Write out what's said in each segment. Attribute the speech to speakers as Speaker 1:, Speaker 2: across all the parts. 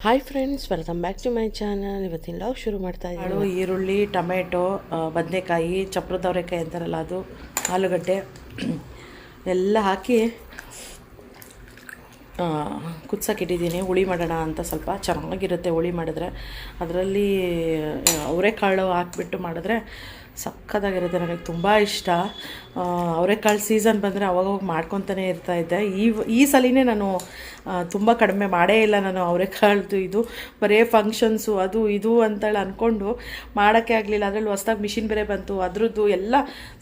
Speaker 1: Hi friends, welcome back to my channel. ಇವತ್ತಿನ log ಶುರು ಮಾಡ್ತಾ ಇದ್ದೀನಿ. ಈರುಳ್ಳಿ, ಟೊಮೆಟೊ, ಬದನೆಕಾಯಿ, ಚಪ್ರದವರೆಕಾಯಿ ಅಂತಾರಲ್ಲ ಅದು, ಆಲೂಗಡ್ಡೆ ಎಲ್ಲ ಹಾಕಿ ಕುದಿಸೋಕ್ಕಿಟ್ಟಿದ್ದೀನಿ. ಹುಳಿ ಮಾಡೋಣ ಅಂತ. ಸ್ವಲ್ಪ ಚೆನ್ನಾಗಿರುತ್ತೆ ಹುಳಿ ಮಾಡಿದ್ರೆ. ಅದರಲ್ಲಿ ಅವರೆಕಾಳು ಹಾಕ್ಬಿಟ್ಟು ಮಾಡಿದ್ರೆ ಸಕ್ಕತ್ತಾಗಿರುತ್ತೆ. ನನಗೆ ತುಂಬ ಇಷ್ಟ. ಅವರೆಕಾಳು ಸೀಸನ್ ಬಂದರೆ ಅವಾಗವಾಗ ಮಾಡ್ಕೊತಾನೆ ಇರ್ತಾಯಿದ್ದೆ. ಈ ಸಲಿನೇ ನಾನು ತುಂಬ ಕಡಿಮೆ ಮಾಡೇ ಇಲ್ಲ. ನಾನು ಅವರೆಕಾಳ್ದು ಇದು ಬರೀ ಫಂಕ್ಷನ್ಸು ಅದು ಇದು ಅಂತೇಳಿ ಅಂದ್ಕೊಂಡು ಮಾಡೋಕ್ಕೆ ಆಗಲಿಲ್ಲ. ಅದರಲ್ಲಿ ಹೊಸ್ದಾಗಿ ಮಿಷಿನ್ ಬೇರೆ ಬಂತು. ಅದ್ರದ್ದು ಎಲ್ಲ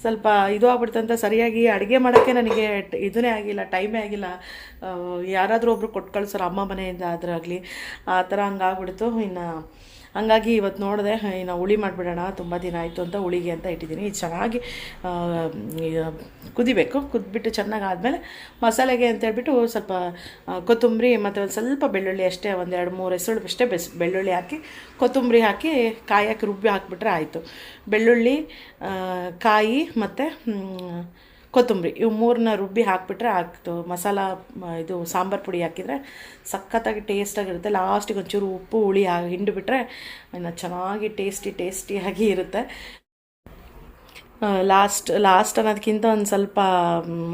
Speaker 1: ಸ್ವಲ್ಪ ಇದು ಆಗ್ಬಿಡ್ತಂತ ಸರಿಯಾಗಿ ಅಡುಗೆ ಮಾಡೋಕ್ಕೆ ನನಗೆ ಇದನ್ನೇ ಆಗಿಲ್ಲ, ಟೈಮೇ ಆಗಿಲ್ಲ. ಯಾರಾದರೂ ಒಬ್ಬರು ಕೊಟ್ಟು ಕಳ್ಸೋರು ಅಮ್ಮ ಮನೆಯಿಂದ ಆದ್ರಾಗಲಿ ಆ ಥರ ಹಂಗಾಗ್ಬಿಡ್ತು. ಹಂಗಾಗಿ ಇವತ್ತು ನೋಡಿದೆ, ಇನ್ನು ಹುಳಿ ಮಾಡಿಬಿಡೋಣ, ತುಂಬ ದಿನ ಆಯಿತು ಅಂತ ಹುಳಿಗೆ ಅಂತ ಇಟ್ಟಿದ್ದೀನಿ. ಇದು ಚೆನ್ನಾಗಿ ಕುದಿಬೇಕು. ಕುದ್ಬಿಟ್ಟು ಚೆನ್ನಾಗಿ ಆದಮೇಲೆ ಮಸಾಲೆಗೆ ಅಂತೇಳ್ಬಿಟ್ಟು ಸ್ವಲ್ಪ ಕೊತ್ತಂಬರಿ ಮತ್ತು ಒಂದು ಸ್ವಲ್ಪ ಬೆಳ್ಳುಳ್ಳಿ ಅಷ್ಟೇ, ಒಂದು 2-3 ಹೆಸರು ಅಷ್ಟೇ ಬೆಳ್ಳುಳ್ಳಿ ಹಾಕಿ ಕೊತ್ತಂಬರಿ ಹಾಕಿ ಕಾಯಿ ಹಾಕಿ ರುಬ್ಬಿ ಹಾಕಿಬಿಟ್ರೆ ಆಯಿತು. ಬೆಳ್ಳುಳ್ಳಿ, ಕಾಯಿ ಮತ್ತು ಕೊತ್ತಂಬರಿ ಇವು ಮೂರನ್ನ ರುಬ್ಬಿ ಹಾಕಿಬಿಟ್ರೆ ಆಗ್ತು. ಮಸಾಲ ಇದು ಸಾಂಬಾರು ಪುಡಿ ಹಾಕಿದರೆ ಸಖತ್ತಾಗಿ ಟೇಸ್ಟಾಗಿರುತ್ತೆ. ಲಾಸ್ಟಿಗೆ ಒಂಚೂರು ಉಪ್ಪು ಹುಳಿ ಹಿಂಡಿಬಿಟ್ರೆ ಇನ್ನು ಚೆನ್ನಾಗಿ ಟೇಸ್ಟಿಯಾಗಿ ಇರುತ್ತೆ. ಲಾಸ್ಟ್ ಅನ್ನೋದಕ್ಕಿಂತ ಒಂದು ಸ್ವಲ್ಪ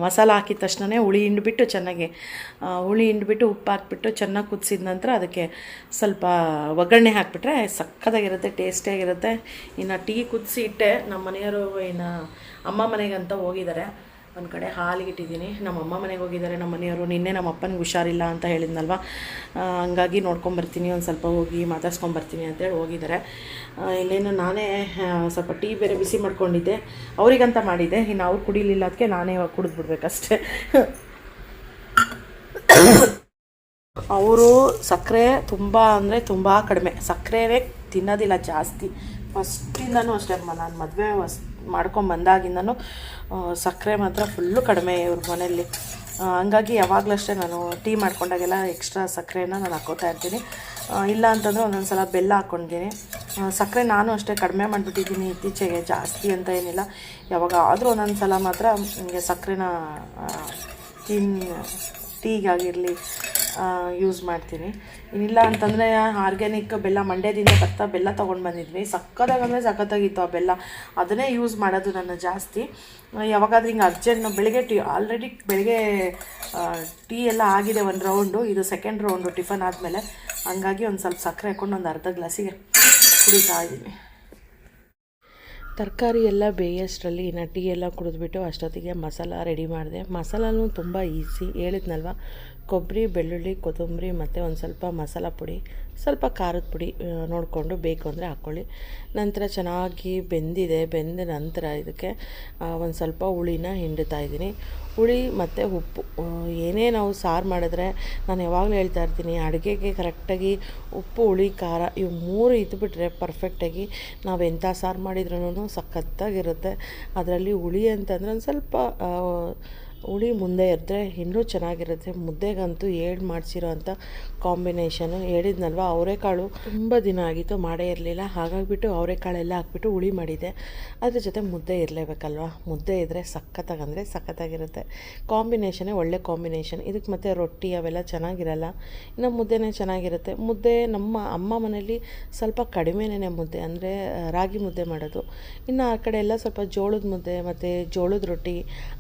Speaker 1: ಮಸಾಲ ಹಾಕಿದ ತಕ್ಷಣವೇ ಹುಳಿ ಹಿಂಡಿಬಿಟ್ಟು ಚೆನ್ನಾಗಿ ಉಪ್ಪು ಹಾಕ್ಬಿಟ್ಟು ಚೆನ್ನಾಗಿ ಕುದಿಸಿದ ನಂತರ ಅದಕ್ಕೆ ಸ್ವಲ್ಪ ಒಗ್ಗರಣೆ ಹಾಕಿಬಿಟ್ರೆ ಸಖತ್ತಾಗಿರುತ್ತೆ, ಟೇಸ್ಟಿಯಾಗಿರುತ್ತೆ. ಇನ್ನು ಟೀ ಕುದಿಸಿ ಇಟ್ಟೆ. ನಮ್ಮ ಮನೆಯವರು ಇನ್ನು ಅಮ್ಮ ಮನೆಗಂತ ಹೋಗಿದ್ದಾರೆ. ಒಂದು ಕಡೆ ಹಾಲಿಗೆ ಇಟ್ಟಿದ್ದೀನಿ. ನಮ್ಮ ಅಮ್ಮ ಮನೆಗೆ ಹೋಗಿದ್ದಾರೆ ನಮ್ಮ ಮನೆಯವರು. ನಿನ್ನೆ ನಮ್ಮ ಅಪ್ಪನಿಗೆ ಹುಷಾರಿಲ್ಲ ಅಂತ ಹೇಳಿದ್ನಲ್ವ, ಹಂಗಾಗಿ ನೋಡ್ಕೊಂಬರ್ತೀನಿ, ಒಂದು ಸ್ವಲ್ಪ ಹೋಗಿ ಮಾತಾಡ್ಸ್ಕೊಂಬರ್ತೀನಿ ಅಂತೇಳಿ ಹೋಗಿದ್ದಾರೆ. ಇನ್ನೇನು ನಾನೇ ಸ್ವಲ್ಪ ಟೀ ಬೇರೆ ಬಿಸಿ ಮಾಡ್ಕೊಂಡಿದ್ದೆ, ಅವರಿಗಂತ ಮಾಡಿದ್ದೆ. ಇನ್ನು ಅವ್ರು ಕುಡಿಲಿಲ್ಲ, ಅದಕ್ಕೆ ನಾನೇ ಇವಾಗ ಕುಡಿದ್ಬಿಡ್ಬೇಕಷ್ಟೆ. ಅವರು ಸಕ್ಕರೆ ತುಂಬ ಅಂದರೆ ತುಂಬ ಕಡಿಮೆ, ಸಕ್ಕರೆನೇ ತಿನ್ನೋದಿಲ್ಲ ಜಾಸ್ತಿ. ಫಸ್ಟಿಂದನೂ ಅಷ್ಟೇ, ನಾನು ಮದುವೆ ಮಾಡ್ಕೊಂಬಂದಾಗಿಂದನೂ ಸಕ್ಕರೆ ಮಾತ್ರ ಫುಲ್ಲು ಕಡಿಮೆ ಇವ್ರ ಮನೆಯಲ್ಲಿ. ಹಂಗಾಗಿ ಯಾವಾಗಲೂ ಅಷ್ಟೇ ನಾನು ಟೀ ಮಾಡ್ಕೊಂಡಾಗೆಲ್ಲ ಎಕ್ಸ್ಟ್ರಾ ಸಕ್ಕರೆನ ನಾನು ಹಾಕ್ಕೋತಾ ಇರ್ತೀನಿ. ಇಲ್ಲ ಅಂತಂದರೆ ಒಂದೊಂದು ಸಲ ಬೆಲ್ಲ ಹಾಕ್ಕೊಳ್ತೀನಿ. ಸಕ್ಕರೆ ನಾನು ಅಷ್ಟೇ ಕಡಿಮೆ ಮಾಡಿಬಿಟ್ಟಿದ್ದೀನಿ ಇತ್ತೀಚೆಗೆ, ಜಾಸ್ತಿ ಅಂತ ಏನಿಲ್ಲ. ಯಾವಾಗ ಆದರೂ ಒಂದೊಂದು ಸಲ ಮಾತ್ರ ಹಿಂಗೆ ಸಕ್ಕರೆನ ಟೀಗಾಗಿರಲಿ ಯೂಸ್ ಮಾಡ್ತೀನಿ. ಇನ್ನಿಲ್ಲ ಅಂತಂದರೆ ಆರ್ಗ್ಯಾನಿಕ್ ಬೆಲ್ಲ, ಮಂಡ್ಯದಿಂದ ಬೆಲ್ಲ ತೊಗೊಂಡು ಬಂದಿದ್ವಿ. ಸಖತ್ತಾಗಿತ್ತು ಆ ಬೆಲ್ಲ. ಅದನ್ನೇ ಯೂಸ್ ಮಾಡೋದು ನಾನು ಜಾಸ್ತಿ. ಯಾವಾಗಾದ್ರೂ ಹಿಂಗೆ ಅರ್ಜೆಂಟ್ ಬೆಳಗ್ಗೆ ಆಲ್ರೆಡಿ ಬೆಳಗ್ಗೆ ಟೀ ಎಲ್ಲ ಆಗಿದೆ ಒಂದು ರೌಂಡು, ಇದು ಸೆಕೆಂಡ್ ರೌಂಡು ಟಿಫನ್ ಆದಮೇಲೆ. ಹಂಗಾಗಿ ಒಂದು ಸ್ವಲ್ಪ ಸಕ್ಕರೆ ಹಾಕ್ಕೊಂಡು ಒಂದು ಅರ್ಧ ಗ್ಲಾಸಿಗೆ ಕುಡಿತಾ ಇದ್ದೀನಿ. ತರಕಾರಿ ಎಲ್ಲ ಬೇಯೋಷ್ಟರಲ್ಲಿ ಇನ್ನು ಟೀ ಎಲ್ಲ ಕುಡಿದ್ಬಿಟ್ಟು ಅಷ್ಟೊತ್ತಿಗೆ ಮಸಾಲ ರೆಡಿ ಮಾಡಿದೆ. ಮಸಾಲನೂ ತುಂಬ ಈಸಿ, ಹೇಳಿದ್ನಲ್ವ. ಕೊಬ್ಬರಿ, ಬೆಳ್ಳುಳ್ಳಿ, ಕೊತ್ತಂಬರಿ ಮತ್ತು ಒಂದು ಸ್ವಲ್ಪ ಮಸಾಲ ಪುಡಿ, ಸ್ವಲ್ಪ ಖಾರದ ಪುಡಿ ನೋಡಿಕೊಂಡು ಬೇಕು ಅಂದರೆ ಹಾಕ್ಕೊಳ್ಳಿ. ನಂತರ ಚೆನ್ನಾಗಿ ಬೆಂದ ನಂತರ ಇದಕ್ಕೆ ಒಂದು ಸ್ವಲ್ಪ ಹುಳಿನ ಹಿಂಡ್ತಾ ಇದ್ದೀನಿ. ಹುಳಿ ಮತ್ತು ಉಪ್ಪು, ಏನೇ ನಾವು ಸಾರು ಮಾಡಿದ್ರೆ ನಾನು ಯಾವಾಗಲೂ ಹೇಳ್ತಾ ಇರ್ತೀನಿ, ಅಡುಗೆಗೆ ಕರೆಕ್ಟಾಗಿ ಉಪ್ಪು, ಹುಳಿ, ಖಾರ ಇವು 3 ಇದ್ಬಿಟ್ರೆ ಪರ್ಫೆಕ್ಟಾಗಿ ನಾವು ಎಂಥ ಸಾರು ಮಾಡಿದ್ರೂ ಸಖತ್ತಾಗಿರುತ್ತೆ. ಅದರಲ್ಲಿ ಹುಳಿ ಅಂತಂದರೆ ಒಂದು ಸ್ವಲ್ಪ ಹುಳಿ ಮುಂದೆ ಇದ್ದರೆ ಇನ್ನೂ ಚೆನ್ನಾಗಿರುತ್ತೆ. ಮುದ್ದೆಗಂತೂ ಮಾಡಿಸಿರೋ ಅಂಥ ಕಾಂಬಿನೇಷನು. ಹೇಳಿದ್ನಲ್ವ, ಅವರೆಕಾಳು ತುಂಬ ದಿನ ಆಗಿತ್ತು ಮಾಡೇ ಇರಲಿಲ್ಲ. ಹಾಗಾಗಿಬಿಟ್ಟು ಅವರೆಕಾಳೆಲ್ಲ ಹಾಕ್ಬಿಟ್ಟು ಹುಳಿ ಮಾಡಿದೆ. ಅದ್ರ ಜೊತೆ ಮುದ್ದೆ ಇರಲೇಬೇಕಲ್ವ, ಮುದ್ದೆ ಇದ್ದರೆ ಸಖತ್ತಾಗಿರುತ್ತೆ. ಕಾಂಬಿನೇಷನ್ನೇ ಒಳ್ಳೆ ಕಾಂಬಿನೇಷನ್. ಇದಕ್ಕೆ ಮತ್ತು ರೊಟ್ಟಿ ಅವೆಲ್ಲ ಚೆನ್ನಾಗಿರಲ್ಲ, ಇನ್ನು ಮುದ್ದೆನೇ ಚೆನ್ನಾಗಿರುತ್ತೆ. ಮುದ್ದೆ ನಮ್ಮ ಅಮ್ಮ ಮನೇಲಿ ಸ್ವಲ್ಪ ಕಡಿಮೆನೇ ಮುದ್ದೆ, ಅಂದರೆ ರಾಗಿ ಮುದ್ದೆ ಮಾಡೋದು. ಇನ್ನು ಆ ಕಡೆ ಎಲ್ಲ ಸ್ವಲ್ಪ ಜೋಳದ ಮುದ್ದೆ ಮತ್ತು ಜೋಳದ ರೊಟ್ಟಿ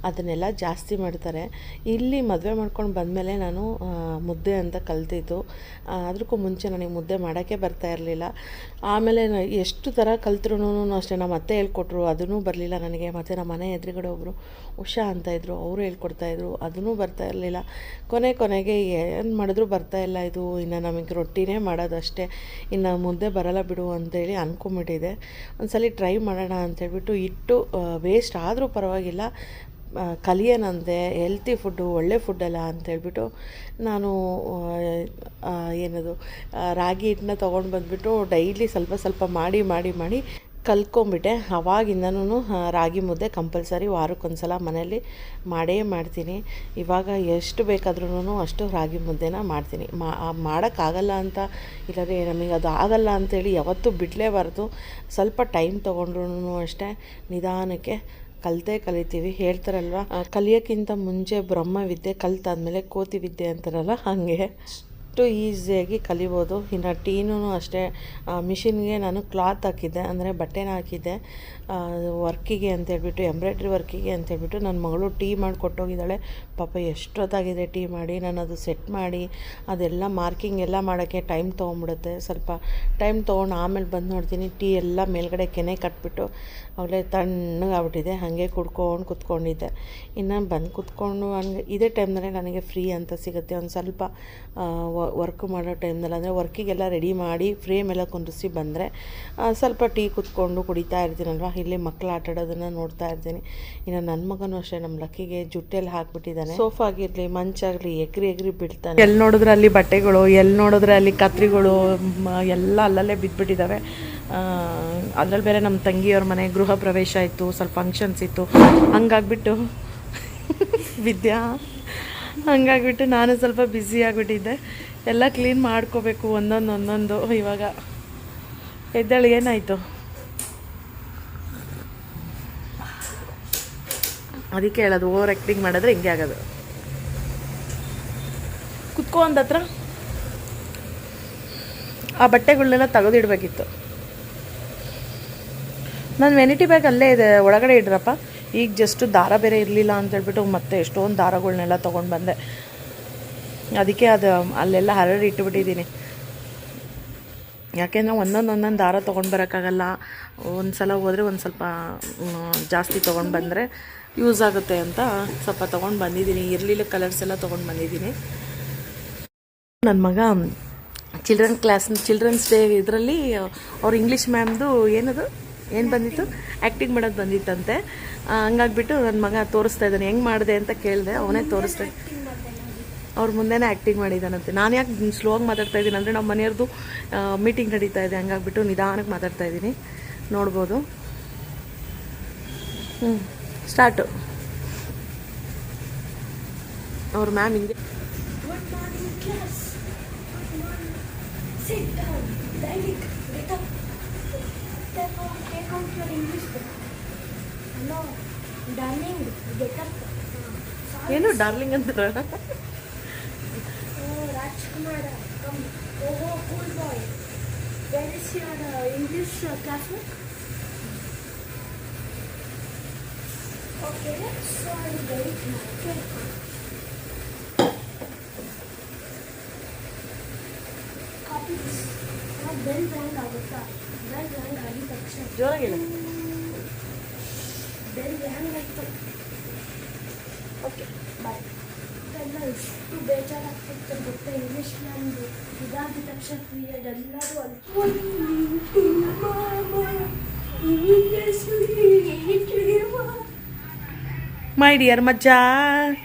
Speaker 1: ಅದನ್ನೆಲ್ಲ ಜಾಸ್ತಿ ಮಾಡ್ತಾರೆ. ಇಲ್ಲಿ ಮದುವೆ ಮಾಡ್ಕೊಂಡು ಬಂದಮೇಲೆ ನಾನು ಮುದ್ದೆ ಅಂತ ಕಲ್ತಿದ್ದು. ಅದಕ್ಕೂ ಮುಂಚೆ ನನಗೆ ಮುದ್ದೆ ಮಾಡೋಕ್ಕೆ ಬರ್ತಾ ಇರಲಿಲ್ಲ. ಆಮೇಲೆ ಎಷ್ಟು ಥರ ಕಲ್ತ್ರೂ ಅಷ್ಟೇ, ನಮ್ಮ ಅತ್ತೆ ಹೇಳ್ಕೊಟ್ರು, ಅದೂ ಬರಲಿಲ್ಲ ನನಗೆ. ಮತ್ತು ನಮ್ಮ ಮನೆ ಎದುರುಗಡೆ ಒಬ್ಬರು ಉಷಾ ಅಂತ ಇದ್ದರು, ಅವರು ಹೇಳ್ಕೊಡ್ತಾಯಿದ್ರು, ಅದೂ ಬರ್ತಾ ಇರಲಿಲ್ಲ. ಕೊನೆಗೆ ಏನು ಮಾಡಿದ್ರು ಬರ್ತಾಯಿಲ್ಲ ಇದು, ಇನ್ನು ನಮಗೆ ರೊಟ್ಟಿನೇ ಮಾಡೋದಷ್ಟೇ, ಇನ್ನು ಮುದ್ದೆ ಬರಲ್ಲ ಬಿಡು ಅಂತೇಳಿ ಅಂದ್ಕೊಂಬಿಟ್ಟಿದೆ. ಒಂದ್ಸಲ ಟ್ರೈ ಮಾಡೋಣ ಅಂತೇಳ್ಬಿಟ್ಟು ಇಟ್ಟು ವೇಸ್ಟ್ ಆದರೂ ಪರವಾಗಿಲ್ಲ, ಕಲಿಯೋಣಂತೆ, ಹೆಲ್ತಿ ಫುಡ್ಡು, ಒಳ್ಳೆ ಫುಡ್ಡಲ್ಲ ಅಂತೇಳ್ಬಿಟ್ಟು ನಾನು ರಾಗಿ ಹಿಟ್ಟನ್ನ ತೊಗೊಂಡು ಬಂದುಬಿಟ್ಟು ಡೈಲಿ ಸ್ವಲ್ಪ ಮಾಡಿ ಕಲ್ತ್ಕೊಂಬಿಟ್ಟೆ. ಆವಾಗಿಂದನೂ ರಾಗಿ ಮುದ್ದೆ ಕಂಪಲ್ಸರಿ ವಾರಕ್ಕೊಂದ್ಸಲ ಮನೇಲಿ ಮಾಡ್ತೀನಿ. ಇವಾಗ ಎಷ್ಟು ಬೇಕಾದ್ರೂ ಅಷ್ಟು ರಾಗಿ ಮುದ್ದೆನ ಮಾಡ್ತೀನಿ. ಮಾಡೋಕ್ಕಾಗಲ್ಲ ಅಂತ ಇಲ್ಲದೆ ನಮಗೆ ಅದು ಆಗಲ್ಲ ಅಂಥೇಳಿ ಯಾವತ್ತೂ ಬಿಡಲೇಬಾರ್ದು. ಸ್ವಲ್ಪ ಟೈಮ್ ತೊಗೊಂಡ್ರೂ ಅಷ್ಟೇ ನಿಧಾನಕ್ಕೆ ಕಲಿತೀವಿ. ಹೇಳ್ತಾರಲ್ವ, ಕಲಿಯೋಕ್ಕಿಂತ ಮುಂಚೆ ಬ್ರಹ್ಮವಿದ್ಯೆ, ಕಲಿತಾದ್ಮೇಲೆ ಕೋತಿ ವಿದ್ಯೆ ಅಂತಾರಲ್ಲ, ಹಾಗೆ ಅಷ್ಟು ಈಸಿಯಾಗಿ ಕಲಿಬೋದು. ಇನ್ನು ಟೀನೂ ಅಷ್ಟೇ ಮಿಷಿನ್ಗೆ ನಾನು ಕ್ಲಾತ್ ಹಾಕಿದ್ದೆ, ಅಂದರೆ ಬಟ್ಟೆನ ಹಾಕಿದ್ದೆ ವರ್ಕಿಗೆ ಅಂತೇಳ್ಬಿಟ್ಟು, ಎಂಬ್ರಾಯ್ಡ್ರಿ ವರ್ಕಿಗೆ ಅಂತೇಳ್ಬಿಟ್ಟು. ನನ್ನ ಮಗಳು ಟೀ ಮಾಡಿ ಕೊಟ್ಟೋಗಿದ್ದಾಳೆ. ಪಾಪ ಎಷ್ಟೊತ್ತಾಗಿದೆ ಟೀ ಮಾಡಿ. ನಾನು ಅದು ಸೆಟ್ ಮಾಡಿ ಅದೆಲ್ಲ ಮಾರ್ಕಿಂಗ್ ಎಲ್ಲ ಮಾಡೋಕ್ಕೆ ಟೈಮ್ ತೊಗೊಂಬಿಡುತ್ತೆ. ಸ್ವಲ್ಪ ಟೈಮ್ ತೊಗೊಂಡು ಆಮೇಲೆ ಬಂದು ನೋಡ್ತೀನಿ ಟೀ ಎಲ್ಲ ಮೇಲ್ಗಡೆ ಕೆನೆ ಕಟ್ಬಿಟ್ಟು ಅವಳೇ ತಣ್ಣಗಾಗ್ಬಿಟ್ಟಿದೆ. ಹಾಗೆ ಕುತ್ಕೊಂಡಿದ್ದೆ. ಇನ್ನು ಬಂದು ಕುತ್ಕೊಂಡು ಹಂಗೆ ಇದೇ ಟೈಮ್ನಲ್ಲೇ ನನಗೆ ಫ್ರೀ ಅಂತ ಸಿಗುತ್ತೆ. ಒಂದು ಸ್ವಲ್ಪ ವರ್ಕ್ ಮಾಡೋ ಟೈಮ್ನಲ್ಲಿ, ಅಂದರೆ ವರ್ಕಿಗೆಲ್ಲ ರೆಡಿ ಮಾಡಿ ಫ್ರೇಮ್ ಎಲ್ಲ ಕುಂದಿಸಿ ಬಂದರೆ ಸ್ವಲ್ಪ ಟೀ ಕುತ್ಕೊಂಡು ಕುಡಿತಾ ಇರ್ತೀನಲ್ವ. ಇಲ್ಲಿ ಮಕ್ಕಳು ಆಟ ಆಡೋದನ್ನು ನೋಡ್ತಾ ಇರ್ತೀನಿ. ಇನ್ನು ನನ್ನ ಮಗನೂ ಅಷ್ಟೇ, ನಮ್ಮ ಲಕ್ಕಿಗೆ ಜುಟ್ಟೆಲ್ಲ ಹಾಕ್ಬಿಟ್ಟಿದ್ದಾನೆ. ಸೋಫಾ ಆಗಿರಲಿ ಮಂಚಾಗಲಿ ಎಗ್ರಿ ಬಿಡ್ತಾನೆ. ಎಲ್ಲಿ ನೋಡಿದ್ರೆ ಅಲ್ಲಿ ಬಟ್ಟೆಗಳು, ಎಲ್ಲಿ ನೋಡಿದ್ರೆ ಅಲ್ಲಿ ಕತ್ರಿಗಳು ಎಲ್ಲ ಅಲ್ಲಲ್ಲೇ ಬಿದ್ದುಬಿಟ್ಟಿದ್ದಾವೆ. ಅದರಲ್ಲಿ ಬೇರೆ ನಮ್ಮ ತಂಗಿಯವ್ರ ಮನೆ ಗೃಹ ಪ್ರವೇಶ ಇತ್ತು, ಸ್ವಲ್ಪ ಫಂಕ್ಷನ್ಸ್ ಇತ್ತು. ಹಂಗಾಗ್ಬಿಟ್ಟು ಹಂಗಾಗ್ಬಿಟ್ಟು ನಾನು ಸ್ವಲ್ಪ ಬ್ಯುಸಿ ಆಗಿಬಿಟ್ಟಿದ್ದೆ. ಎಲ್ಲ ಕ್ಲೀನ್ ಮಾಡ್ಕೋಬೇಕು ಒಂದೊಂದು. ಇವಾಗ ಎದ್ದೇಳು, ಏನಾಯಿತು? ಅದಕ್ಕೆ ಹೇಳೋದು, ಓವರ್ ಆ್ಯಕ್ಟಿಂಗ್ ಮಾಡಿದ್ರೆ ಹಿಂಗೆ ಆಗೋದು. ಕುತ್ಕೋ ಒಂದತ್ರ. ಆ ಬಟ್ಟೆಗಳನ್ನೆಲ್ಲ ತೆಗೆದಿಡ್ಬೇಕಿತ್ತು. ನನ್ನ ವೆನಿಟಿ ಬ್ಯಾಗ್ ಅಲ್ಲೇ ಇದೆ, ಒಳಗಡೆ ಇಡ್ರಪ್ಪ. ಈಗ ಜಸ್ಟ್ ದಾರ ಬೇರೆ ಇರಲಿಲ್ಲ ಅಂತೇಳ್ಬಿಟ್ಟು ಮತ್ತೆ ಎಷ್ಟೊಂದು ದಾರಗಳನ್ನೆಲ್ಲ ತೊಗೊಂಡು ಬಂದೆ. ಅದಕ್ಕೆ ಅದು ಅಲ್ಲೆಲ್ಲ ಹರಡಿ ಇಟ್ಟುಬಿಟ್ಟಿದ್ದೀನಿ. ಯಾಕೆಂದರೆ ಒಂದೊಂದು ದಾರ ತೊಗೊಂಡು ಬರೋಕ್ಕಾಗಲ್ಲ. ಒಂದು ಸಲ ಹೋದರೆ ಒಂದು ಸ್ವಲ್ಪ ಜಾಸ್ತಿ ತೊಗೊಂಡು ಬಂದರೆ ಯೂಸ್ ಆಗುತ್ತೆ ಅಂತ ಸ್ವಲ್ಪ ತೊಗೊಂಡು ಬಂದಿದ್ದೀನಿ. ಇರಲಿಲ್ಲ ಕಲರ್ಸ್ ಎಲ್ಲ ತೊಗೊಂಡು ಬಂದಿದ್ದೀನಿ. ನನ್ನ ಮಗ ಚಿಲ್ಡ್ರನ್ಸ್ ಡೇ ಇದರಲ್ಲಿ ಅವ್ರು ಇಂಗ್ಲೀಷ್ ಮ್ಯಾಮ್ದು ಏನು ಬಂದಿತ್ತು, ಆ್ಯಕ್ಟಿಂಗ್ ಮಾಡೋದು ಬಂದಿತ್ತಂತೆ. ಹಂಗಾಗ್ಬಿಟ್ಟು ನನ್ನ ಮಗ ತೋರಿಸ್ತಾ ಇದ್ದಾನೆ. ಹೆಂಗೆ ಮಾಡಿದೆ ಅಂತ ಕೇಳಿದೆ, ಅವನೇ ತೋರಿಸ್ತಾ ಅವ್ರ ಮುಂದೆನೇ ಆ್ಯಕ್ಟಿಂಗ್ ಮಾಡಿದ್ದಾನಂತೆ. ನಾನು ಯಾಕೆ ಸ್ಲೋಗಿ ಮಾತಾಡ್ತಾ ಇದ್ದೀನಿ ಅಂದರೆ ನಮ್ಮ ಮನೆಯವ್ರದ್ದು ಮೀಟಿಂಗ್ ನಡೀತಾ ಇದೆ. ಹಂಗಾಗ್ಬಿಟ್ಟು ನಿಧಾನಕ್ಕೆ ಮಾತಾಡ್ತಾ ಇದ್ದೀನಿ, ನೋಡ್ಬೋದು. ಸ್ಟಾರ್ಟು. ಅವ್ರ ಮ್ಯಾಮ್ ಹಿಂಗೆ ಏನು ಡಾರ್ಲಿಂಗ್ ಅಂತ
Speaker 2: Rajkumar, come. Oh, cool boy. Where is your English classbook? Okay, so I will write now. Okay. Copy this. Now bell rang agutta. Bell rang adi takshan.
Speaker 1: ಜೋರಾಗಿ ಹೇಳು.
Speaker 2: Bell rang agutta. Okay, bye. ಎಲ್ಲ ಎಷ್ಟು ಬೇಜಾರಾಗ್ತಿತ್ತು ಗೊತ್ತಾ, English ಮ್ಯಾಮ್ದು ಇದಾಗಿದ ತಕ್ಷಣ period ಎಲ್ಲರೂ
Speaker 1: my dear ಮಜ್ಜ,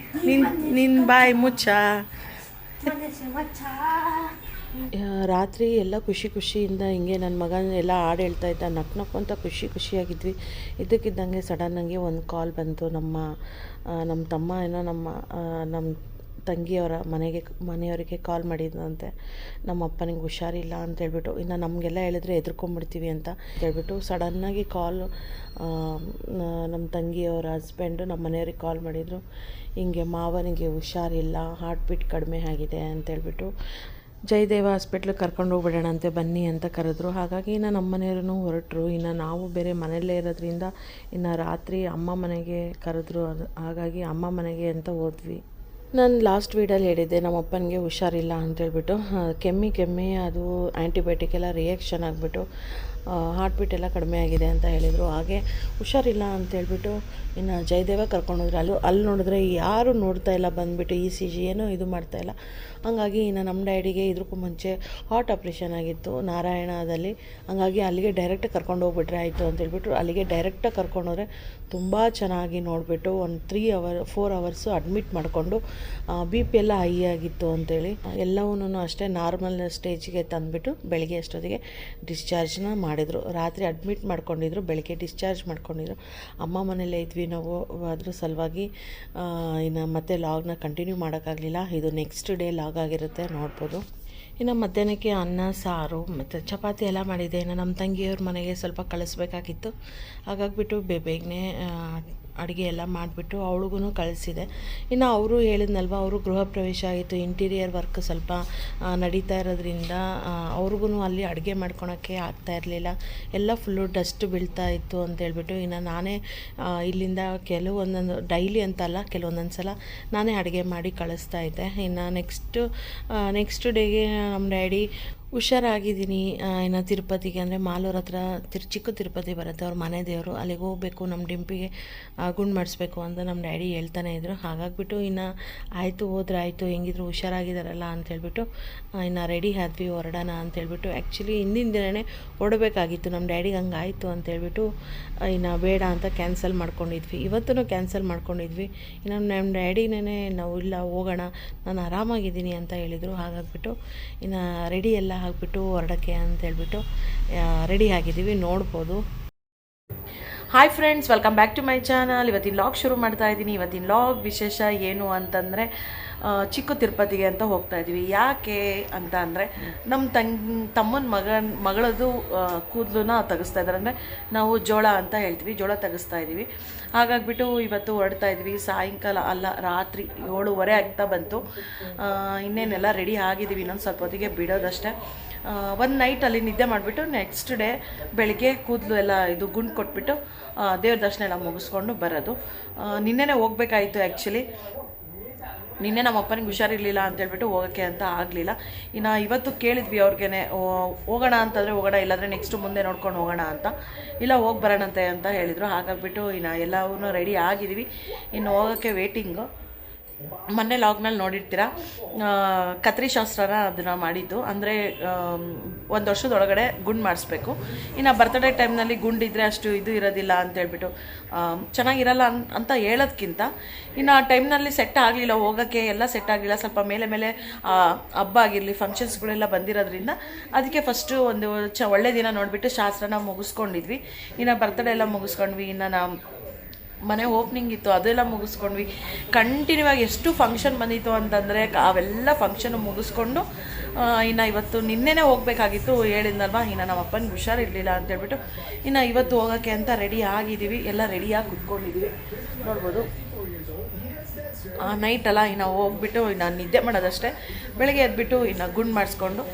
Speaker 1: ನಿನ್ನ ಬಾಯಿ ಮುಚ್ಚ. ರಾತ್ರಿ ಎಲ್ಲ ಖುಷಿಯಿಂದ ಹಿಂಗೆ ನನ್ನ ಮಗನ ಎಲ್ಲ ಹಾಡು ಹೇಳ್ತಾ ಇದ್ದ, ನಕ್ಕು ಅಂತ ಖುಷಿಯಾಗಿದ್ವಿ. ಇದ್ದಕ್ಕಿದ್ದಂಗೆ ಸಡನ್ನಾಗಿ ಒಂದು ಕಾಲ್ ಬಂತು. ನಮ್ಮ ತಮ್ಮ ಏನೋ ನಮ್ಮ ತಂಗಿಯವರ ಮನೆಯವರಿಗೆ ಕಾಲ್ ಮಾಡಿದ್ದಂತೆ. ನಮ್ಮ ಅಪ್ಪನಿಗೆ ಹುಷಾರಿಲ್ಲ ಅಂತೇಳ್ಬಿಟ್ಟು. ಇನ್ನು ನಮಗೆಲ್ಲ ಹೇಳಿದ್ರೆ ಹೆದರ್ಕೊಂಡ್ಬಿಡ್ತೀವಿ ಅಂತ ಹೇಳ್ಬಿಟ್ಟು ಸಡನ್ನಾಗಿ ಕಾಲು ನಮ್ಮ ತಂಗಿಯವರ ಹಸ್ಬೆಂಡು ನಮ್ಮ ಮನೆಯವ್ರಿಗೆ ಕಾಲ್ ಮಾಡಿದರು. ಹಿಂಗೆ ಮಾವನಿಗೆ ಹುಷಾರಿಲ್ಲ, ಹಾರ್ಟ್ ಬೀಟ್ ಕಡಿಮೆ ಆಗಿದೆ ಅಂತೇಳ್ಬಿಟ್ಟು ಜಯದೇವ ಹಾಸ್ಪಿಟ್ಲಿಗೆ ಕರ್ಕೊಂಡು ಹೋಗ್ಬಿಡೋಣ ಅಂತೆ, ಬನ್ನಿ ಅಂತ ಕರೆದ್ರು. ಹಾಗಾಗಿ ಇನ್ನು ನಮ್ಮ ಮನೆಯವ್ರೂ ಹೊರಟರು. ಇನ್ನು ನಾವು ಬೇರೆ ಮನೆಯಲ್ಲೇ ಇರೋದ್ರಿಂದ ಇನ್ನು ರಾತ್ರಿ ಅಮ್ಮ ಮನೆಗೆ ಕರೆದ್ರು. ಹಾಗಾಗಿ ಅಮ್ಮ ಮನೆಗೆ ಅಂತ ಹೋದ್ವಿ. ನಾನು ಲಾಸ್ಟ್ ವೀಡಲ್ಲಿ ಹೇಳಿದ್ದೆ ನಮ್ಮ ಅಪ್ಪನಿಗೆ ಹುಷಾರಿಲ್ಲ ಅಂತೇಳ್ಬಿಟ್ಟು. ಕೆಮ್ಮಿ ಅದು ಆ್ಯಂಟಿಬಯೋಟಿಕ್ ಎಲ್ಲ ರಿಯಾಕ್ಷನ್ ಆಗಿಬಿಟ್ಟು ಹಾರ್ಟ್ ಬೀಟ್ ಎಲ್ಲ ಕಡಿಮೆ ಆಗಿದೆ ಅಂತ ಹೇಳಿದರು. ಹಾಗೆ ಹುಷಾರಿಲ್ಲ ಅಂತೇಳ್ಬಿಟ್ಟು ಇನ್ನು ಜಯದೇವ ಕರ್ಕೊಂಡೋದ್ರು. ಅಲ್ಲಿ ನೋಡಿದ್ರೆ ಯಾರೂ ನೋಡ್ತಾ ಇಲ್ಲ, ಬಂದುಬಿಟ್ಟು ECG ಏನೂ ಇದು ಮಾಡ್ತಾಯಿಲ್ಲ. ಹಂಗಾಗಿ ಇನ್ನು ನಮ್ಮ ಡ್ಯಾಡಿಗೆ ಇದಕ್ಕೂ ಮುಂಚೆ ಹಾರ್ಟ್ ಆಪ್ರೇಷನ್ ಆಗಿತ್ತು ನಾರಾಯಣದಲ್ಲಿ. ಹಂಗಾಗಿ ಅಲ್ಲಿಗೆ ಡೈರೆಕ್ಟಾಗಿ ಕರ್ಕೊಂಡು ಹೋಗ್ಬಿಟ್ರೆ ಆಯಿತು ಅಂತೇಳ್ಬಿಟ್ಟು ಅಲ್ಲಿಗೆ ಡೈರೆಕ್ಟಾಗಿ ಕರ್ಕೊಂಡೋದ್ರೆ ತುಂಬ ಚೆನ್ನಾಗಿ ನೋಡಿಬಿಟ್ಟು ಒಂದು 4 ಅವರ್ಸು ಅಡ್ಮಿಟ್ ಮಾಡಿಕೊಂಡು BP ಎಲ್ಲ ಹೈ ಆಗಿತ್ತು ಅಂತೇಳಿ ಎಲ್ಲವನ್ನೂ ಅಷ್ಟೇ ನಾರ್ಮಲ್ ಸ್ಟೇಜಿಗೆ ತಂದುಬಿಟ್ಟು ಬೆಳಗ್ಗೆ ಅಷ್ಟೊತ್ತಿಗೆ ಡಿಸ್ಚಾರ್ಜ್ನ ಮಾಡಿದರು. ರಾತ್ರಿ ಅಡ್ಮಿಟ್ ಮಾಡ್ಕೊಂಡಿದ್ರು, ಬೆಳಗ್ಗೆ ಡಿಸ್ಚಾರ್ಜ್ ಮಾಡ್ಕೊಂಡಿದ್ರು. ಅಮ್ಮ ಮನೆಯಲ್ಲೇ ಇದ್ವಿ ನಾವು. ಅದ್ರ ಸಲುವಾಗಿ ಇನ್ನು ಮತ್ತೆ ಲಾಗ್ನ ಕಂಟಿನ್ಯೂ ಮಾಡೋಕ್ಕಾಗಲಿಲ್ಲ. ಇದು ನೆಕ್ಸ್ಟ್ ಡೇ ಲಾಗ್ ಆಗಿರುತ್ತೆ, ನೋಡ್ಬೋದು. ಇನ್ನು ಮಧ್ಯಾಹ್ನಕ್ಕೆ ಅನ್ನ ಸಾರು ಮತ್ತು ಚಪಾತಿ ಎಲ್ಲ ಮಾಡಿದ್ದೆ. ಇನ್ನು ನಮ್ಮ ತಂಗಿಯವ್ರ ಮನೆಗೆ ಸ್ವಲ್ಪ ಕಳಿಸ್ಬೇಕಾಗಿತ್ತು. ಹಾಗಾಗಿಬಿಟ್ಟು ಬೇಗನೆ ಅಡುಗೆ ಎಲ್ಲ ಮಾಡಿಬಿಟ್ಟು ಅವಳಿಗೂ ಕಳಿಸಿದೆ. ಇನ್ನು ಅವರು ಹೇಳಿದ್ನಲ್ವ, ಅವರು ಗೃಹ ಪ್ರವೇಶ ಆಯಿತು, ಇಂಟೀರಿಯರ್ ವರ್ಕ್ ಸ್ವಲ್ಪ ನಡೀತಾ ಇರೋದ್ರಿಂದ ಅವ್ರಿಗೂ ಅಲ್ಲಿ ಅಡುಗೆ ಮಾಡ್ಕೊಳೋಕ್ಕೆ ಆಗ್ತಾ ಇರಲಿಲ್ಲ, ಎಲ್ಲ ಫುಲ್ಲು ಡಸ್ಟ್ ಬೀಳ್ತಾ ಇತ್ತು ಅಂತೇಳ್ಬಿಟ್ಟು ಇನ್ನು ನಾನೇ ಇಲ್ಲಿಂದ ಕೆಲವೊಂದೊಂದು ಡೈಲಿ ಅಂತಲ್ಲ, ಕೆಲವೊಂದೊಂದು ಸಲ ನಾನೇ ಅಡುಗೆ ಮಾಡಿ ಕಳಿಸ್ತಾ ಇದ್ದೆ. ಇನ್ನು ನೆಕ್ಸ್ಟ್ ಡೇಗೆ ನಮ್ಮ ಡ್ಯಾಡಿ ಹುಷಾರಾಗಿದ್ದೀನಿ, ಇನ್ನು ತಿರುಪತಿಗೆ ಅಂದರೆ ಮಾಲೂರು ಹತ್ರ ಚಿಕ್ಕ ತಿರುಪತಿ ಬರುತ್ತೆ, ಅವ್ರ ಮನೆ ದೇವರು, ಅಲ್ಲಿಗೆ ಹೋಗಬೇಕು, ನಮ್ಮ ಡಿಂಪಿಗೆ ಗುಂಡು ಮಾಡಿಸ್ಬೇಕು ಅಂತ ನಮ್ಮ ಡ್ಯಾಡಿ ಹೇಳ್ತಾನೆ ಇದ್ರು. ಹಾಗಾಗಿಬಿಟ್ಟು ಇನ್ನು ಆಯಿತು, ಹೋದ್ರೆ ಆಯಿತು, ಹೆಂಗಿದ್ರು ಹುಷಾರಾಗಿದ್ದಾರಲ್ಲ ಅಂತೇಳ್ಬಿಟ್ಟು ಇನ್ನು ರೆಡಿ ಆದ್ವಿ, ಹೊರಡೋಣ ಅಂತೇಳ್ಬಿಟ್ಟು. ಆ್ಯಕ್ಚುಲಿ ಹಿಂದಿನ ದಿನವೇ ಹೊರಡಬೇಕಾಗಿತ್ತು, ನಮ್ಮ ಡ್ಯಾಡಿಗೆ ಹಂಗೆ ಆಯಿತು ಅಂತೇಳ್ಬಿಟ್ಟು ಇನ್ನು ಬೇಡ ಅಂತ ಕ್ಯಾನ್ಸಲ್ ಮಾಡ್ಕೊಂಡಿದ್ವಿ. ಇವತ್ತೂ ಕ್ಯಾನ್ಸಲ್ ಮಾಡ್ಕೊಂಡಿದ್ವಿ. ಇನ್ನು ನಮ್ಮ ಡ್ಯಾಡಿನೇ ನಾವು ಇಲ್ಲ ಹೋಗೋಣ, ನಾನು ಆರಾಮಾಗಿದ್ದೀನಿ ಅಂತ ಹೇಳಿದರು. ಹಾಗಾಗಿಬಿಟ್ಟು ಇನ್ನು ರೆಡಿ ಎಲ್ಲ ಆಗಿಬಿಟ್ಟು ಹೊರಡೋಕ್ಕೆ ಅಂತೇಳ್ಬಿಟ್ಟು ರೆಡಿ ಆಗಿದ್ದೀವಿ, ನೋಡ್ಬೋದು. Hi friends, welcome back to my channel. ಇವತ್ತಿನ ಲಾಗ್ ಶುರು ಮಾಡ್ತಾ ಇದ್ದೀನಿ. ಇವತ್ತಿನ ಲಾಗ್ ವಿಶೇಷ ಏನು ಅಂತಂದರೆ ಚಿಕ್ಕ ತಿರುಪತಿಗೆ ಅಂತ ಹೋಗ್ತಾ ಇದ್ದೀವಿ. ಯಾಕೆ ಅಂತ ಅಂದರೆ ನಮ್ಮ ತಮ್ಮನ ಮಗಳದು ಕೂದಲನ್ನ ತೆಗೆಸ್ತಾ ಇದ್ದಾರೆ, ಅಂದರೆ ನಾವು ಜೋಳ ಅಂತ ಹೇಳ್ತೀವಿ, ಜೋಳ ತೆಗೆಸ್ತಾ ಇದ್ದೀವಿ. ಹಾಗಾಗಿಬಿಟ್ಟು ಇವತ್ತು ಹೊರಡ್ತಾ ಇದ್ವಿ. ಸಾಯಂಕಾಲ ಅಲ್ಲ, ರಾತ್ರಿ 7:30 ಆಗ್ತಾ ಬಂತು. ಇನ್ನೇನೆಲ್ಲ ರೆಡಿ ಆಗಿದ್ದೀವಿ, ಇನ್ನೊಂದು ಸ್ವಲ್ಪ ಹೊತ್ತಿಗೆ ಬಿಡೋದಷ್ಟೇ. ಒಂದು ನೈಟ್ ಅಲ್ಲಿ ನಿದ್ದೆ ಮಾಡಿಬಿಟ್ಟು ನೆಕ್ಸ್ಟ್ ಡೇ ಬೆಳಗ್ಗೆ ಕೂದಲು ಎಲ್ಲ ಇದು ಗುಂಡು ಕೊಟ್ಬಿಟ್ಟು ದೇವ್ರ ದರ್ಶನ ಎಲ್ಲ ಮುಗಿಸ್ಕೊಂಡು ಬರೋದು. ನಿನ್ನೆನೇ ಹೋಗ್ಬೇಕಾಯಿತು. ಆ್ಯಕ್ಚುಲಿ ನಿನ್ನೆ ನಮ್ಮ ಅಪ್ಪನಿಗೆ ಹುಷಾರಿರಲಿಲ್ಲ ಅಂತೇಳ್ಬಿಟ್ಟು ಹೋಗೋಕ್ಕೆ ಅಂತ ಆಗಲಿಲ್ಲ. ಇನ್ನು ಇವತ್ತು ಕೇಳಿದ್ವಿ ಅವ್ರಿಗೇ, ಹೋಗೋಣ ಅಂತಂದರೆ ಹೋಗೋಣ, ಇಲ್ಲಾಂದರೆ ನೆಕ್ಸ್ಟ್ ಮುಂದೆ ನೋಡ್ಕೊಂಡು ಹೋಗೋಣ ಅಂತ. ಇಲ್ಲ ಹೋಗಿ ಬರೋಣಂತೆ ಅಂತ ಹೇಳಿದರು. ಹಾಗಾಗಿಬಿಟ್ಟು ಇನ್ನು ಎಲ್ಲವೂ ರೆಡಿ ಆಗಿದ್ದೀವಿ, ಇನ್ನು ಹೋಗೋಕ್ಕೆ ವೇಟಿಂಗು. ಮೊನ್ನೆ ಲಾಗ್ನಲ್ಲಿ ನೋಡಿರ್ತೀರ, ಕತ್ರಿ ಶಾಸ್ತ್ರನ ಅದನ್ನು ಮಾಡಿದ್ದು, ಅಂದರೆ 1 ವರ್ಷದೊಳಗಡೆ ಗುಂಡು ಮಾಡಿಸ್ಬೇಕು. ಇನ್ನು ಬರ್ತ್ಡೇ ಟೈಮ್ನಲ್ಲಿ ಗುಂಡಿದ್ರೆ ಅಷ್ಟು ಇದು ಇರೋದಿಲ್ಲ ಅಂತೇಳ್ಬಿಟ್ಟು ಚೆನ್ನಾಗಿರಲ್ಲ ಅಂತ ಹೇಳೋದ್ಕಿಂತ, ಇನ್ನು ಆ ಟೈಮ್ನಲ್ಲಿ ಸೆಟ್ ಆಗಲಿಲ್ಲ, ಹೋಗೋಕ್ಕೆ ಎಲ್ಲ ಸೆಟ್ ಆಗಲಿಲ್ಲ. ಸ್ವಲ್ಪ ಮೇಲೆ ಹಬ್ಬ ಆಗಿರಲಿ, ಫಂಕ್ಷನ್ಸ್ಗಳೆಲ್ಲ ಬಂದಿರೋದ್ರಿಂದ ಅದಕ್ಕೆ ಫಸ್ಟು ಒಂದು ಒಳ್ಳೆ ದಿನ ನೋಡಿಬಿಟ್ಟು ಶಾಸ್ತ್ರನ ಮುಗಿಸ್ಕೊಂಡಿದ್ವಿ. ಇನ್ನು ಬರ್ತ್ಡೇ ಎಲ್ಲ ಮುಗಿಸ್ಕೊಂಡ್ವಿ. ಇನ್ನು ಮನೆ ಓಪ್ನಿಂಗ್ ಇತ್ತು, ಅದೆಲ್ಲ ಮುಗಿಸ್ಕೊಂಡ್ವಿ. ಕಂಟಿನ್ಯೂ ಆಗಿ ಎಷ್ಟು ಫಂಕ್ಷನ್ ಬಂದಿತ್ತು ಅಂತಂದರೆ ಅವೆಲ್ಲ ಫಂಕ್ಷನ್ ಮುಗಿಸ್ಕೊಂಡು ಇನ್ನು ಇವತ್ತು ನಿನ್ನೆನೇ ಹೋಗಬೇಕಾಗಿತ್ತು, ಹೇಳಿದ್ನಲ್ವ. ಇನ್ನು ನಮ್ಮ ಅಪ್ಪನಿಗೆ ಹುಷಾರಿರಲಿಲ್ಲ ಅಂತೇಳ್ಬಿಟ್ಟು ಇನ್ನು ಇವತ್ತು ಹೋಗೋಕ್ಕೆ ಅಂತ ರೆಡಿ ಆಗಿದ್ದೀವಿ, ಎಲ್ಲ ರೆಡಿಯಾಗಿ ಕುತ್ಕೊಂಡಿದ್ದೀವಿ, ನೋಡ್ಬೋದು. ನೈಟಲ್ಲ ಇನ್ನು ಹೋಗ್ಬಿಟ್ಟು ಇನ್ನು ನಿದ್ದೆ ಮಾಡೋದಷ್ಟೇ. ಬೆಳಗ್ಗೆ ಎದ್ಬಿಟ್ಟು ಇನ್ನು ಗುಂಡು ಮಾಡಿಸ್ಕೊಂಡು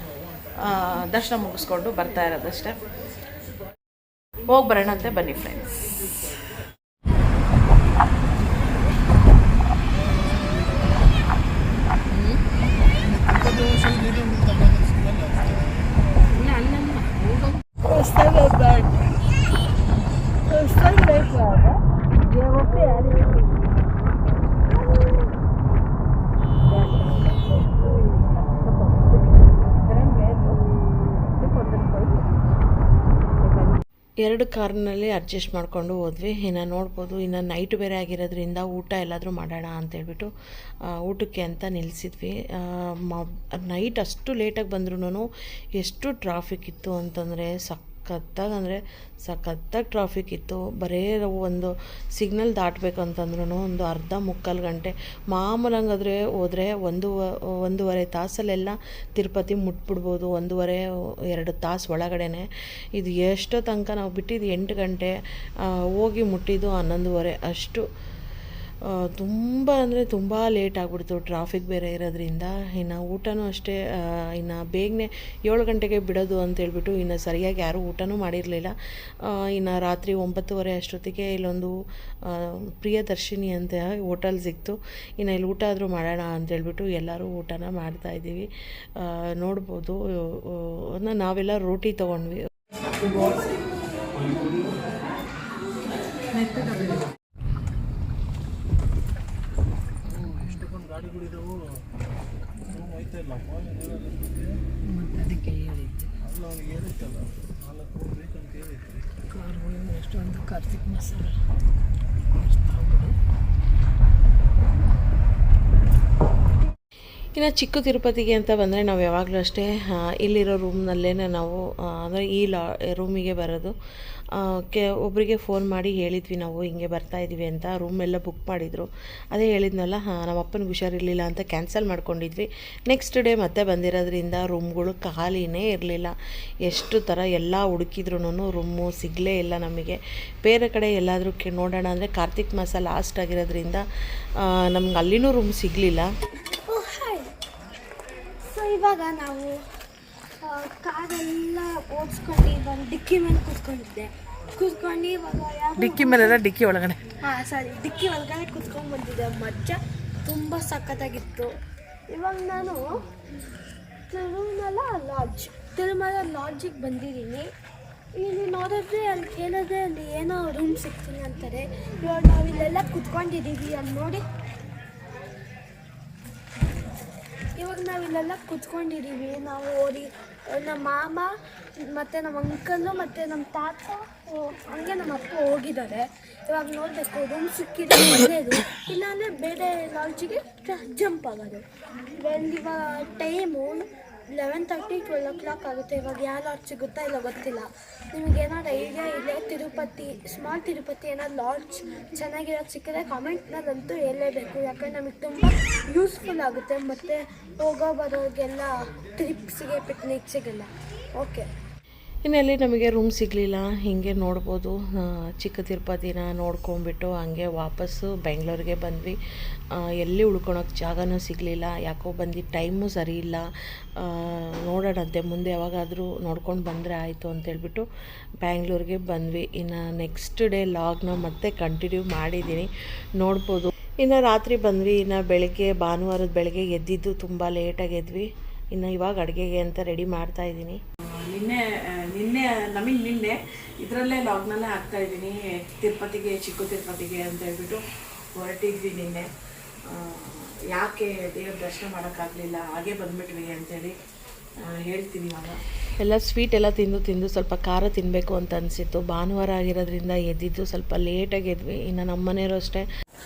Speaker 1: ದರ್ಶನ ಮುಗಿಸ್ಕೊಂಡು ಬರ್ತಾ ಇರೋದಷ್ಟೇ. ಹೋಗಿ ಬರೋಣ ಅಂತೆ, ಬನ್ನಿ ಫ್ರೆಂಡ್ಸ್. ಎರಡು ಕಾರ್ನಲ್ಲಿ ಅಡ್ಜಸ್ಟ್ ಮಾಡಿಕೊಂಡು ಹೋದ್ವಿ. ಇನ್ನು ನೋಡ್ಬೋದು, ಇನ್ನು ನೈಟ್ ಬೇರೆ ಆಗಿರೋದ್ರಿಂದ ಊಟ ಎಲ್ಲಾದರೂ ಮಾಡೋಣ ಅಂತೇಳ್ಬಿಟ್ಟು ಊಟಕ್ಕೆ ಅಂತ ನಿಲ್ಲಿಸಿದ್ವಿ. ನೈಟ್ ಅಷ್ಟು ಲೇಟಾಗಿ ಬಂದ್ರೂ ಎಷ್ಟು ಟ್ರಾಫಿಕ್ ಇತ್ತು ಅಂತಂದರೆ ಸಖತ್ತಾಗಿ ಟ್ರಾಫಿಕ್ ಇತ್ತು. ಬರೀ ಒಂದು ಸಿಗ್ನಲ್ ದಾಟಬೇಕು ಅಂತಂದ್ರೂ ಒಂದು ಅರ್ಧ ಮುಕ್ಕಾಲು ಗಂಟೆ. ಮಾಮೂಲಂಗಾದರೆ ಹೋದರೆ 1.5 ತಾಸಲ್ಲೆಲ್ಲ ತಿರುಪತಿ ಮುಟ್ಬಿಡ್ಬೋದು, 1.5-2 ತಾಸು ಒಳಗಡೆ. ಇದು ಎಷ್ಟೋ ತನಕ ನಾವು ಬಿಟ್ಟಿದ್ದು 8 ಗಂಟೆ, ಹೋಗಿ ಮುಟ್ಟಿದ್ದು 11:30 ಅಷ್ಟು. ತುಂಬ ಅಂದರೆ ತುಂಬ ಲೇಟ್ ಆಗಿಬಿಡ್ತು, ಟ್ರಾಫಿಕ್ ಬೇರೆ ಇರೋದ್ರಿಂದ. ಇನ್ನು ಊಟನೂ ಅಷ್ಟೇ, ಇನ್ನು ಬೇಗನೆ 7 ಗಂಟೆಗೆ ಬಿಡೋದು ಅಂತೇಳ್ಬಿಟ್ಟು ಇನ್ನು ಸರಿಯಾಗಿ ಯಾರೂ ಊಟನೂ ಮಾಡಿರಲಿಲ್ಲ. ಇನ್ನು ರಾತ್ರಿ 9:30 ಅಷ್ಟೊತ್ತಿಗೆ ಇಲ್ಲೊಂದು ಪ್ರಿಯದರ್ಶಿನಿ ಅಂತ ಹೋಟೆಲ್ ಸಿಕ್ತು. ಇನ್ನು ಇಲ್ಲಿ ಊಟ ಆದರೂ ಮಾಡೋಣ ಅಂತೇಳ್ಬಿಟ್ಟು ಎಲ್ಲರೂ ಊಟನ ಮಾಡ್ತಾಯಿದ್ದೀವಿ, ನೋಡ್ಬೋದು. ನಾವೆಲ್ಲ ರೋಟಿ ತೊಗೊಂಡ್ವಿ.
Speaker 3: ಗಾಡಿಗಳಿದಾವು ಐತೆ ಇಲ್ಲಪ್ಪ,
Speaker 2: ಅದಕ್ಕೆ ಹೇಳಿದ್ದೆ.
Speaker 3: ಅಲ್ಲ ಅವ್ನಿಗೆ ಹೇಳಿತ್ತಲ್ಲ 4 ಬೇಕಂತ ಹೇಳಿದ್ದೆ.
Speaker 2: ಕಾರುಗಳು ಎಷ್ಟೊಂದು ಕಾರ್ತಿಕ್ ಮಸಾಲ
Speaker 1: ಇನ್ನು ಚಿಕ್ಕ ತಿರುಪತಿಗೆ ಅಂತ ಬಂದರೆ ನಾವು ಯಾವಾಗಲೂ ಅಷ್ಟೇ ಇಲ್ಲಿರೋ ರೂಮ್ನಲ್ಲೇ ನಾವು ಅಂದರೆ ಈ ರೂಮಿಗೆ ಬರೋದು. ಒಬ್ಬರಿಗೆ ಫೋನ್ ಮಾಡಿ ಹೇಳಿದ್ವಿ ನಾವು ಹಿಂಗೆ ಬರ್ತಾಯಿದ್ವಿ ಅಂತ. ರೂಮ್ ಎಲ್ಲ ಬುಕ್ ಮಾಡಿದರು. ಅದೇ ಹೇಳಿದ್ನಲ್ಲ, ನಮ್ಮ ಅಪ್ಪನಿಗೆ ಹುಷಾರಿರಲಿಲ್ಲ ಅಂತ ಕ್ಯಾನ್ಸಲ್ ಮಾಡ್ಕೊಂಡಿದ್ವಿ. ನೆಕ್ಸ್ಟ್ ಡೇ ಮತ್ತೆ ಬಂದಿರೋದ್ರಿಂದ ರೂಮ್ಗಳು ಖಾಲಿನೇ ಇರಲಿಲ್ಲ. ಎಷ್ಟು ಥರ ಎಲ್ಲ ಹುಡುಕಿದ್ರೂ ರೂಮು ಸಿಗಲೇ ಇಲ್ಲ ನಮಗೆ. ಬೇರೆ ಕಡೆ ಎಲ್ಲಾದರೂ ನೋಡೋಣ ಅಂದರೆ ಕಾರ್ತಿಕ್ ಮಾಸ ಲಾಸ್ಟ್ ಆಗಿರೋದ್ರಿಂದ ನಮ್ಗೆ ಅಲ್ಲಿನೂ ರೂಮ್ ಸಿಗಲಿಲ್ಲ.
Speaker 2: ಸೊ ಇವಾಗ ನಾವು ಕಾರೆಲ್ಲ ಓಡಿಸ್ಕೊಂಡು ಬಂದು ಡಿಕ್ಕಿ ಮೇಲೆ ಕೂತ್ಕೊಂಡು ಇವಾಗ
Speaker 1: ಡಿಕ್ಕಿ ಮೇಲೆಲ್ಲ ಡಿಕ್ಕಿ ಒಳಗಡೆ
Speaker 2: ಡಿಕ್ಕಿ ಒಳಗಡೆ ಕೂತ್ಕೊಂಡು ಬಂದಿದ್ದೆ. ಮಜಾ ತುಂಬ ಸಖತ್ತಾಗಿತ್ತು. ಇವಾಗ ನಾನು ತಿರುಮಲ ಲಾಡ್ಜಿಗೆ ಬಂದಿದ್ದೀನಿ. ಇಲ್ಲಿ ನೋಡಿದ್ರೆ ಅಲ್ಲಿ ಕೇಳಿದ್ರೆ ಅಲ್ಲಿ ಏನೋ ರೂಮ್ ಸಿಗ್ತೀನಿ ಅಂತಾರೆ. ಇವಾಗ ನಾವಿಲ್ಲೆಲ್ಲ ಕೂತ್ಕೊಂಡಿದ್ದೀವಿ. ಅಲ್ಲಿ ನೋಡಿ, ಇವಾಗ ನಾವಿಲ್ಲೆಲ್ಲ ಕೂತ್ಕೊಂಡಿದ್ದೀವಿ. ನಾವು ನಮ್ಮ ಮಾಮ ಮತ್ತು ನಮ್ಮ ಅಂಕಲು ಮತ್ತು ನಮ್ಮ ತಾತ ಹಂಗೆ ನಮ್ಮ ಅಪ್ಪ ಹೋಗಿದ್ದಾರೆ. ಇವಾಗ ನೋಡಬೇಕು, ರೂಮ್ ಸಿಕ್ಕಿದ್ರೆ ಒಳ್ಳೆಯದು, ಇಲ್ಲಾಂದರೆ ಬೇರೆ ಲಾಡ್ಜಿಗೆ ಜಂಪ್ ಆಗೋದು. ಇವಾಗ ಟೈಮು 11:30 12 o'clock ಆಗುತ್ತೆ. ಇವಾಗ ಯಾವ ಲಾಡ್ಜ್ ಸಿಗುತ್ತಾ ಇಲ್ಲ ಗೊತ್ತಿಲ್ಲ. ನಿಮಗೇನಾದ್ರು ಐಡಿಯಾ ಇದೆ ತಿರುಪತಿ ಸ್ಮಾಲ್ ತಿರುಪತಿ ಏನಾದ್ರು ಲಾಡ್ಜ್ ಚೆನ್ನಾಗಿರೋದು ಸಿಕ್ಕಿದ್ರೆ ಕಾಮೆಂಟ್ನಲ್ಲಂತೂ ಹೇಳಲೇಬೇಕು. ಯಾಕಂದರೆ ನಮಗೆ ತುಂಬ ಯೂಸ್ಫುಲ್ ಆಗುತ್ತೆ ಮತ್ತು ಹೋಗೋ ಬರೋರಿಗೆಲ್ಲ ಟ್ರಿಪ್ಸಿಗೆ ಪಿಕ್ನಿಕ್ಸಿಗೆಲ್ಲ. ಓಕೆ,
Speaker 1: ಇನ್ನೆಲ್ಲಿ ನಮಗೆ ರೂಮ್ ಸಿಗಲಿಲ್ಲ. ಹೀಗೆ ನೋಡ್ಬೋದು, ಚಿಕ್ಕ ತಿರುಪತಿನ ನೋಡ್ಕೊಂಬಿಟ್ಟು ಹಂಗೆ ವಾಪಸ್ಸು ಬೆಂಗಳೂರಿಗೆ ಬಂದ್ವಿ. ಎಲ್ಲಿ ಉಳ್ಕೊಳೋಕ್ಕೆ ಜಾಗನೂ ಸಿಗಲಿಲ್ಲ. ಯಾಕೋ ಬಂದಿದ್ದ ಟೈಮು ಸರಿ ಇಲ್ಲ. ನೋಡೋಣಂತೆ ಮುಂದೆ ಯಾವಾಗಾದರೂ ನೋಡ್ಕೊಂಡು ಬಂದರೆ ಆಯಿತು ಅಂತೇಳ್ಬಿಟ್ಟು ಬ್ಯಾಂಗ್ಳೂರಿಗೆ ಬಂದ್ವಿ. ಇನ್ನು ನೆಕ್ಸ್ಟ್ ಡೇ ಲಾಗ್ನ ಮತ್ತೆ ಕಂಟಿನ್ಯೂ ಮಾಡಿದ್ದೀನಿ, ನೋಡ್ಬೋದು. ಇನ್ನು ರಾತ್ರಿ ಬಂದ್ವಿ. ಇನ್ನು ಬೆಳಗ್ಗೆ ಭಾನುವಾರದ ಬೆಳಗ್ಗೆ ಎದ್ದಿದ್ದು ತುಂಬ ಲೇಟಾಗಿ ಎದ್ವಿ. ಇನ್ನು ಇವಾಗ ಅಡುಗೆಗೆ ಅಂತ ರೆಡಿ ಮಾಡ್ತಾಯಿದ್ದೀನಿ. ನಿನ್ನೆ ಇದರಲ್ಲೇ ಲಾಗ್ನಲ್ಲೇ ಹಾಕ್ತಾಯಿದ್ದೀನಿ. ಚಿಕ್ಕ ತಿರುಪತಿಗೆ ಅಂತ ಹೇಳ್ಬಿಟ್ಟು ಹೊರಟಿದ್ವಿ ನಿನ್ನೆ. ಯಾಕೆ ದೇವ್ರ ದರ್ಶನ ಮಾಡೋಕ್ಕಾಗಲಿಲ್ಲ, ಹಾಗೆ ಬಂದ್ಬಿಟ್ವಿ ಅಂತೇಳಿ ಹೇಳ್ತೀನಿ. ಇವಾಗ ಎಲ್ಲ ಸ್ವೀಟ್ ಎಲ್ಲ ತಿಂದು ಸ್ವಲ್ಪ ಖಾರ ತಿನ್ನಬೇಕು ಅಂತ ಅನಿಸಿತ್ತು. ಭಾನುವಾರ ಆಗಿರೋದ್ರಿಂದ ಎದ್ದಿದ್ದು ಸ್ವಲ್ಪ ಲೇಟಾಗಿ ಎದ್ವಿ. ಇನ್ನು ನಮ್ಮ ಮನೆಯವರು ಅಷ್ಟೇ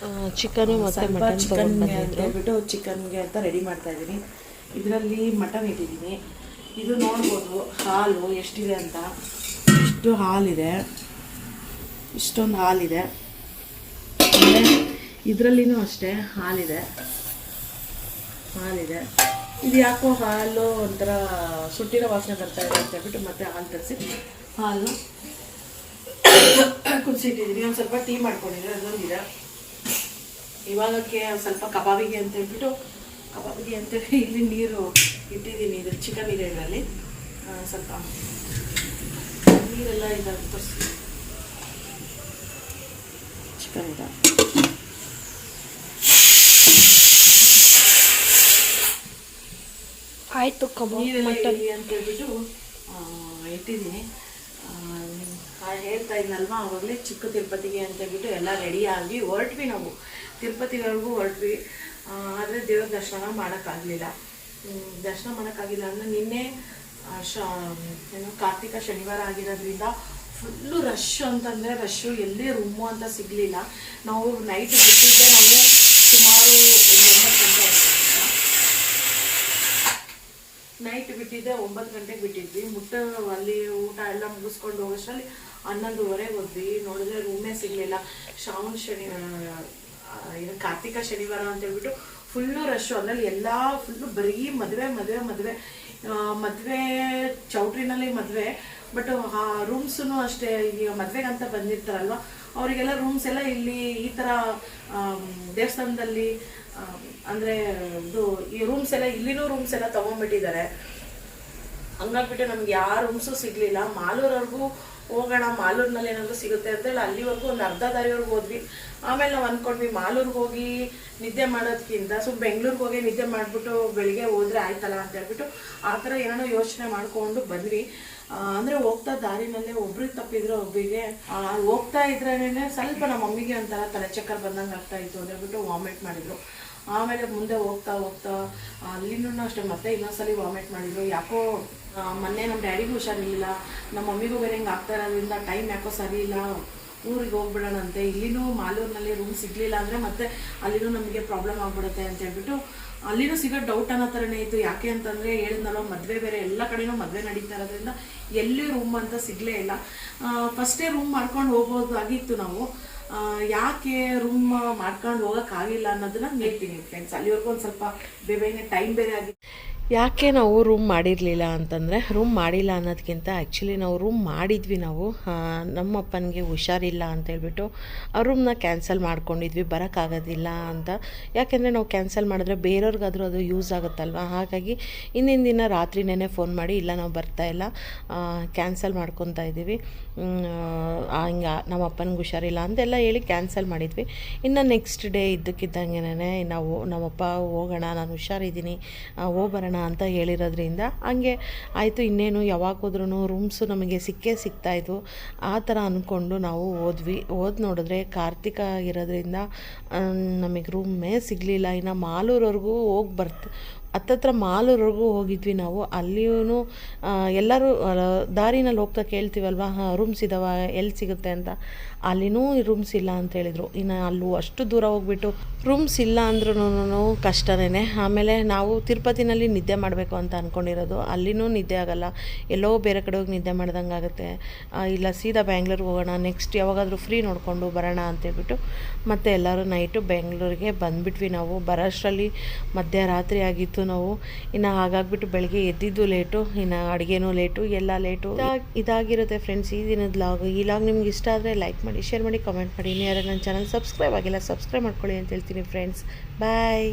Speaker 1: ಚಿಕನು ಮತ್ತು ಮಟನ್ ತೊಗೊಂಡ್ಬಿಟ್ಟು ಚಿಕನ್ಗೆ ಅಂತ ರೆಡಿ ಮಾಡ್ತಾಯಿದ್ದೀನಿ. ಇದರಲ್ಲಿ ಮಟನ್ ಇಟ್ಟಿದ್ದೀನಿ. ಇದು ನೋಡ್ಬೋದು ಹಾಲು ಎಷ್ಟಿದೆ ಅಂತ. ಇಷ್ಟು ಹಾಲಿದೆ, ಇಷ್ಟೊಂದು ಹಾಲಿದೆ. ಆಮೇಲೆ ಇದರಲ್ಲಿನೂ ಅಷ್ಟೇ ಹಾಲಿದೆ. ಇದು ಯಾಕೋ ಹಾಲು ಒಂಥರ ಸುಟ್ಟಿರೋ ವಾಸನೆ ಬರ್ತಾ ಇದೆ ಅಂತ ಹೇಳ್ಬಿಟ್ಟು ಮತ್ತೆ ಹಾಲು ತರಿಸಿ ಹಾಲು ಕುದಿಸಿಟ್ಟಿದ್ದೀನಿ. ಒಂದು ಸ್ವಲ್ಪ ಟೀ ಮಾಡ್ಕೊಂಡಿದ್ದೆ, ಅದೊಂದಿದೆ. ಇವಾಗಕ್ಕೆ ಸ್ವಲ್ಪ ಕಬಾಬಿಗೆ ಅಂತ ಹೇಳ್ಬಿಟ್ಟು ಇಲ್ಲಿ ನೀರು ಇಟ್ಟಿದ್ದೀನಿ. ಇದು ಚಿಕನ್ ಇದೆ, ಇದರಲ್ಲಿ ಸ್ವಲ್ಪ ನೀರೆಲ್ಲ ಇದಾಗಿ ತರಿಸಿ ಚಿಕನ್ ಇದೆ.
Speaker 2: ಆಯಿತು,
Speaker 1: ನೀರೆಲ್ಲ ಅಂತ ಹೇಳ್ಬಿಟ್ಟು ಇಟ್ಟಿದ್ದೀನಿ. ಹೇಳ್ತಾ ಇದ್ನಲ್ವ ಆವಾಗಲೇ ಚಿಕ್ಕ ತಿರುಪತಿಗೆ ಅಂತ ಹೇಳ್ಬಿಟ್ಟು ಎಲ್ಲ ರೆಡಿಯಾಗಿ ಹೊರಟ್ವಿ. ನಾವು ತಿರುಪತಿವರೆಗೂ ಹೊರಟ್ವಿ. ಆದರೆ ದೇವ್ರ ದರ್ಶನ ಮಾಡೋಕ್ಕಾಗಲಿಲ್ಲ. ಅಂದರೆ ನಿನ್ನೆ ಕಾರ್ತಿಕ ಶನಿವಾರ ಆಗಿರೋದ್ರಿಂದ ಫುಲ್ಲು ರಶ್ ಅಂತಂದರೆ ರಶ್ಶು. ಎಲ್ಲಿ ರೂಮು ಅಂತ ಸಿಗಲಿಲ್ಲ. ನಾವು ನೈಟ್ ಬಿಟ್ಟಿದ್ದೆ, ನಾವು ಸುಮಾರು 9 ಗಂಟೆ ನೈಟ್ ಬಿಟ್ಟಿದ್ದೆ, 9 ಗಂಟೆಗೆ ಬಿಟ್ಟಿದ್ವಿ. ಅಲ್ಲಿ ಊಟ ಎಲ್ಲ ಮುಗಿಸ್ಕೊಂಡು ಹೋಗೋಷ್ಟರಲ್ಲಿ 11:30 ಹೋದ್ವಿ. ನೋಡಿದ್ರೆ ರೂಮೇ ಸಿಗಲಿಲ್ಲ. ಇದು ಕಾರ್ತಿಕ ಶನಿವಾರ ಅಂತ ಹೇಳ್ಬಿಟ್ಟು ಫುಲ್ಲು ರಶ್ಶು. ಅದರಲ್ಲಿ ಎಲ್ಲ ಫುಲ್ಲು ಬರೀ ಮದುವೆ ಚೌಟ್ರಿನಲ್ಲಿ ಮದುವೆ. ಬಟ್ ರೂಮ್ಸೂ ಅಷ್ಟೇ. ಈಗ ಮದುವೆಗಂತ ಬಂದಿರ್ತಾರಲ್ವ, ಅವರಿಗೆಲ್ಲ ರೂಮ್ಸ್ ಎಲ್ಲ ಇಲ್ಲಿ ಈ ಥರ ದೇವಸ್ಥಾನದಲ್ಲಿ ಅಂದರೆ ಇದು ಈ ರೂಮ್ಸ್ ಎಲ್ಲ ಇಲ್ಲಿನೂ ರೂಮ್ಸ್ ಎಲ್ಲ ತೊಗೊಂಡ್ಬಿಟ್ಟಿದ್ದಾರೆ. ಹಂಗಾಗ್ಬಿಟ್ಟು ನಮ್ಗೆ ಯಾವ ರೂಮ್ಸು ಸಿಗಲಿಲ್ಲ. ಮಾಲೂರವರೆಗೂ ಹೋಗೋಣ, ಮಾಲೂರಿನಲ್ಲಿ ಏನಾದರೂ ಸಿಗುತ್ತೆ ಅಂತೇಳಿ ಅಲ್ಲಿವರೆಗೂ ಒಂದು ಅರ್ಧ ದಾರಿವರೆಗೂ ಹೋದ್ವಿ. ಆಮೇಲೆ ನಾವು ಅಂದ್ಕೊಂಡ್ವಿ ಮಾಲೂರಿಗೆ ಹೋಗಿ ನಿದ್ದೆ ಮಾಡೋದಕ್ಕಿಂತ ಬೆಂಗ್ಳೂರಿಗೆ ಹೋಗಿ ನಿದ್ದೆ ಮಾಡಿಬಿಟ್ಟು ಬೆಳಿಗ್ಗೆ ಹೋದರೆ ಆಯ್ತಲ್ಲ ಅಂತ ಹೇಳ್ಬಿಟ್ಟು ಆ ಥರ ಏನೋ ಯೋಚನೆ ಮಾಡಿಕೊಂಡು ಬಂದ್ವಿ. ಅಂದರೆ ಹೋಗ್ತಾ ದಾರಿನಲ್ಲೇ ಒಬ್ರಿಗೆ ತಪ್ಪಿದ್ರೆ ಒಬ್ಬರಿಗೆ ಹೋಗ್ತಾ ಇದ್ರೇನೆ ಸ್ವಲ್ಪ ನಮ್ಮ ಮಮ್ಮಿಗೆ ಒಂಥರ ತಲೆ ಚಕ್ಕರ್ ಬಂದಂಗೆ ಆಗ್ತಾಯಿತ್ತು ಅಂತ ಹೇಳ್ಬಿಟ್ಟು ವಾಮಿಟ್ ಮಾಡಿದರು. ಆಮೇಲೆ ಮುಂದೆ ಹೋಗ್ತಾ ಅಲ್ಲಿನೂ ಅಷ್ಟೇ ಮತ್ತೆ ಇನ್ನೊಂದ್ಸಲಿ ವಾಮಿಟ್ ಮಾಡಿದರು. ಯಾಕೋ ಮೊನ್ನೆ ನಮ್ಮ ಡ್ಯಾಡಿಗೂ ಹುಷಾರಿರಲಿಲ್ಲ, ನಮ್ಮ ಮಮ್ಮಿಗೂ ಬೇರೆ ಹಿಂಗೆ ಆಗ್ತಾ ಇರೋದ್ರಿಂದ ಟೈಮ್ ಯಾಕೋ ಸರಿ ಇಲ್ಲ, ಊರಿಗೆ ಹೋಗ್ಬಿಡೋಣಂತೆ. ಇಲ್ಲಿನೂ ಮಾಲೂರಿನಲ್ಲಿ ರೂಮ್ ಸಿಗಲಿಲ್ಲ ಅಂದರೆ ಮತ್ತೆ ಅಲ್ಲಿನೂ ನಮಗೆ ಪ್ರಾಬ್ಲಮ್ ಆಗ್ಬಿಡುತ್ತೆ ಅಂತ ಹೇಳ್ಬಿಟ್ಟು ಅಲ್ಲಿನೂ ಸಿಗೋ ಡೌಟ್ ಅನ್ನೋ ಥರನೇ ಇತ್ತು. ಯಾಕೆ ಅಂತಂದರೆ ಹೇಳಿದ್ನಲ್ವ, ಮದುವೆ ಬೇರೆ, ಎಲ್ಲ ಕಡೆನೂ ಮದುವೆ ನಡೀತಾ ಇರೋದ್ರಿಂದ ಎಲ್ಲಿ ರೂಮ್ ಅಂತ ಸಿಗಲೇ ಇಲ್ಲ. ಫಸ್ಟೇ ರೂಮ್ ಮಾಡ್ಕೊಂಡು ಹೋಗೋದಾಗಿತ್ತು ನಾವು. ಯಾಕೆ ರೂಮ್ ಮಾಡ್ಕೊಂಡು ಹೋಗೋಕ್ಕಾಗಿಲ್ಲ ಅನ್ನೋದನ್ನ ಹೇಳ್ತೀನಿ ಫ್ರೆಂಡ್ಸ್. ಅಲ್ಲಿವರೆಗೂ ಒಂದು ಸ್ವಲ್ಪ ಬೇಗನೆ ಟೈಮ್ ಬೇರೆ ಆಗಿ ಯಾಕೆ ನಾವು ರೂಮ್ ಮಾಡಿರಲಿಲ್ಲ ಅಂತಂದರೆ, ರೂಮ್ ಮಾಡಿಲ್ಲ ಅನ್ನೋದಕ್ಕಿಂತ ಆ್ಯಕ್ಚುಲಿ ನಾವು ರೂಮ್ ಮಾಡಿದ್ವಿ. ನಾವು ನಮ್ಮಪ್ಪನಿಗೆ ಹುಷಾರಿಲ್ಲ ಅಂತೇಳ್ಬಿಟ್ಟು ಆ ರೂಮ್ನ ಕ್ಯಾನ್ಸಲ್ ಮಾಡ್ಕೊಂಡಿದ್ವಿ, ಬರೋಕ್ಕಾಗೋದಿಲ್ಲ ಅಂತ. ಯಾಕೆಂದರೆ ನಾವು ಕ್ಯಾನ್ಸಲ್ ಮಾಡಿದ್ರೆ ಬೇರೆಯವ್ರಿಗಾದರೂ ಅದು ಯೂಸ್ ಆಗುತ್ತಲ್ವ. ಹಾಗಾಗಿ ಹಿಂದಿನ ದಿನ ರಾತ್ರಿನೇ ಫೋನ್ ಮಾಡಿ, ಇಲ್ಲ ನಾವು ಬರ್ತಾಯಿಲ್ಲ, ಕ್ಯಾನ್ಸಲ್ ಮಾಡ್ಕೊತಾ ಇದ್ದೀವಿ, ಹಿಂಗೆ ನಮ್ಮ ಅಪ್ಪನಿಗೆ ಹುಷಾರಿಲ್ಲ ಅಂತೆಲ್ಲ ಹೇಳಿ ಕ್ಯಾನ್ಸಲ್ ಮಾಡಿದ್ವಿ. ಇನ್ನು ನೆಕ್ಸ್ಟ್ ಡೇ ಇದ್ದಕ್ಕಿದ್ದಂಗೆ ನಾವು ನಮ್ಮಪ್ಪ ಹೋಗೋಣ, ನಾನು ಹುಷಾರಿದ್ದೀನಿ, ಹೋಗ್ಬರೋಣ ಅಂತ ಹೇಳಿರೋದ್ರಿಂದ ಹಂಗೆ ಆಯಿತು. ಇನ್ನೇನು ಯಾವಾಗ ಹೋದ್ರೂ ರೂಮ್ಸು ನಮಗೆ ಸಿಗ್ತಾಯಿದ್ವು. ಆ ಥರ ಅಂದ್ಕೊಂಡು ನಾವು ಹೋದ್ವಿ. ನೋಡಿದ್ರೆ ಕಾರ್ತಿಕ ಇರೋದ್ರಿಂದ ನಮಗೆ ರೂಮೇ ಸಿಗಲಿಲ್ಲ. ಇನ್ನು ಮಾಲೂರವರೆಗೂ ಹತ್ತತ್ರ ಮಾಲೂರವರೆಗೂ ಹೋಗಿದ್ವಿ ನಾವು. ಅಲ್ಲಿಯೂ ಎಲ್ಲರೂ ದಾರಿನಲ್ಲಿ ಹೋಗ್ತಾ ಕೇಳ್ತೀವಲ್ವ, ರೂಮ್ಸ್ ಇದ್ದಾವ, ಎಲ್ಲಿ ಸಿಗುತ್ತೆ ಅಂತ. ಅಲ್ಲಿನೂ ರೂಮ್ಸ್ ಇಲ್ಲ ಅಂತ ಹೇಳಿದರು. ಇನ್ನು ಅಲ್ಲೂ ಅಷ್ಟು ದೂರ ಹೋಗ್ಬಿಟ್ಟು ರೂಮ್ಸ್ ಇಲ್ಲ ಅಂದ್ರೂ ಕಷ್ಟನೇ. ಆಮೇಲೆ ನಾವು ತಿರುಪತಿನಲ್ಲಿ ನಿದ್ದೆ ಮಾಡಬೇಕು ಅಂತ ಅಂದ್ಕೊಂಡಿರೋದು, ಅಲ್ಲಿನೂ ನಿದ್ದೆ ಆಗೋಲ್ಲ, ಎಲ್ಲೋ ಬೇರೆ ಕಡೆ ಹೋಗಿ ನಿದ್ದೆ ಮಾಡ್ದಂಗೆ ಆಗುತ್ತೆ. ಇಲ್ಲ ಸೀದಾ ಬ್ಯಾಂಗ್ಳೂರಿಗೆ ಹೋಗೋಣ, ನೆಕ್ಸ್ಟ್ ಯಾವಾಗಾದರೂ ಫ್ರೀ ನೋಡಿಕೊಂಡು ಬರೋಣ ಅಂತೇಳ್ಬಿಟ್ಟು ಮತ್ತೆ ಎಲ್ಲರೂ ನೈಟು ಬೆಂಗಳೂರಿಗೆ ಬಂದುಬಿಟ್ವಿ. ನಾವು ಬರೋಷ್ಟರಲ್ಲಿ ಮಧ್ಯರಾತ್ರಿ ಆಗಿತ್ತು. ನಾವು ಇನ್ನು ಹಾಗಾಗ್ಬಿಟ್ಟು ಬೆಳಗ್ಗೆ ಎದ್ದಿದ್ದು ಲೇಟು, ಇನ್ನು ಅಡುಗೆನೂ ಲೇಟು, ಎಲ್ಲ ಲೇಟು ಇದಾಗಿರುತ್ತೆ ಫ್ರೆಂಡ್ಸ್ ಈ ದಿನದ ಲಾಗ್. ಈ ಲಾಗ್ ನಿಮ್ಗೆ ಇಷ್ಟ ಆದರೆ ಲೈಕ್ ಮಾಡಿ, ಶೇರ್ ಮಾಡಿ, ಕಮೆಂಟ್ ಮಾಡಿ. ಇನ್ನು ಯಾರು ನನ್ನ ಚಾನಲ್ ಸಬ್ಸ್ಕ್ರೈಬ್ ಆಗಿಲ್ಲ, ಸಬ್ಸ್ಕ್ರೈಬ್ ಮಾಡ್ಕೊಳ್ಳಿ ಅಂತ ಹೇಳ್ತೀನಿ ಫ್ರೆಂಡ್ಸ್. ಬಾಯ್.